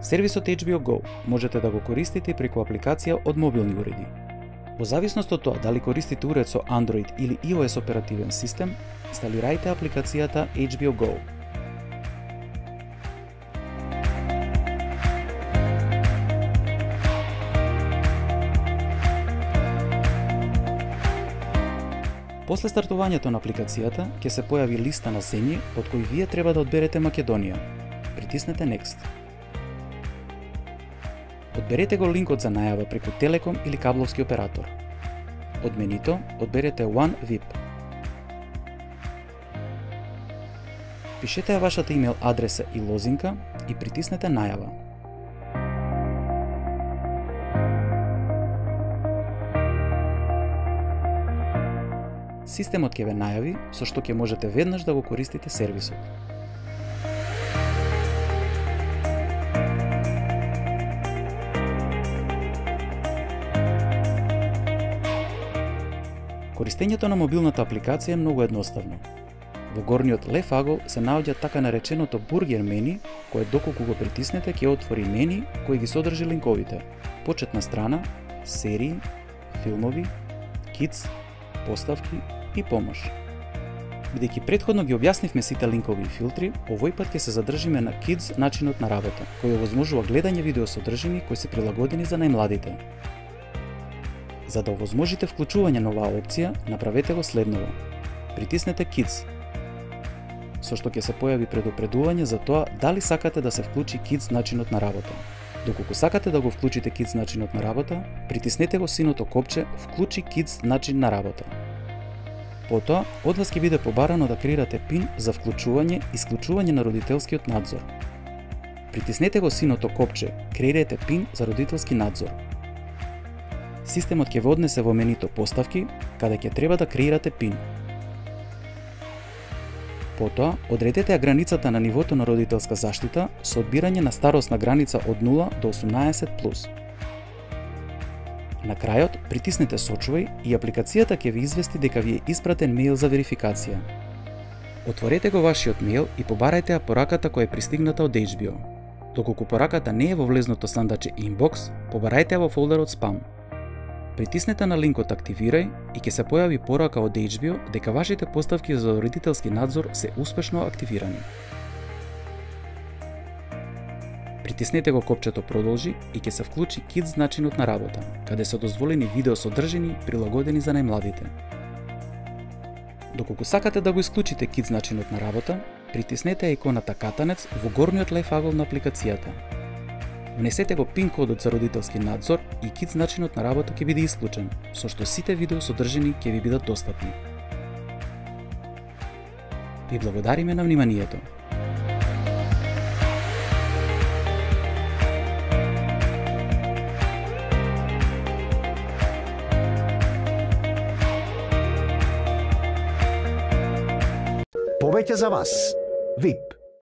Сервисот HBO Go можете да го користите и преку апликација од мобилни уреди. Во зависност од тоа дали користите уред со Android или iOS оперативен систем, инсталирајте апликацијата HBO Go. После стартувањето на апликацијата, ќе се појави листа на земји од кои вие треба да одберете Македонија. Притиснете Next. Одберете го линкот за најава преку телеком или кабловски оператор. Од менито, одберете One VIP. Пишете ја вашата имејл адреса и лозинка и притиснете најава. Системот ќе ве најави со што ќе можете веднаш да го користите сервисот. Користењето на мобилната апликација е многу едноставно. Во горниот лев агол се наоѓа така нареченото бургер мени, кое доколку го притиснете ќе отвори мени кои ги содржи линковите: почетна страна, серии, филмови, Kids, поставки и помош. Бидејќи претходно ги објаснивме сите линкови и филтри, овој пат ќе се задржиме на Kids начинот на работа, кој овозможува гледање видео содржини кои се прилагодени за најмладите. За да овозможите вклучување на оваа опција, направете го следново. Притиснете Kids, со што ќе се појави предупредување за тоа дали сакате да се вклучи Kids начинот на работа. Доколку сакате да го вклучите Kids начинот на работа, притиснете го синото копче Вклучи Kids начин на работа. Потоа, од вас ќе биде побарано да креирате пин за вклучување и исклучување на родителскиот надзор. Притиснете го синото копче Креирате пин за родителски надзор. Системот ќе ве однесе во менито Поставки, каде ќе треба да креирате пин. Потоа, одредете ја границата на нивото на родителска заштита со одбирање на старосна граница од 0 до 18+. На крајот, притиснете Сочувај и апликацијата ќе ви извести дека ви е испратен мејл за верификација. Отворете го вашиот мејл и побарајте ја пораката која е пристигната од HBO. Доколку пораката не е во влезното сандаче Inbox, побарајте ја во фолдерот Spam. Притиснете на линкот Активирај и ќе се појави порака од HBO дека вашите поставки за родителски надзор се успешно активирани. Притиснете го копчето Продолжи и ќе се вклучи Kids начинот на работа, каде се дозволени видео содржини прилагодени за најмладите. Доколку сакате да го исклучите Kids начинот на работа, притиснете иконата катанец во горниот лев агол на апликацијата. Внесете го пин кодот за родителски надзор и Kids начинот на работа ќе биде исклучен, со што сите видео содржини ќе ви бидат достапни. Ви благодариме на вниманието. Повеќе за вас. VIP.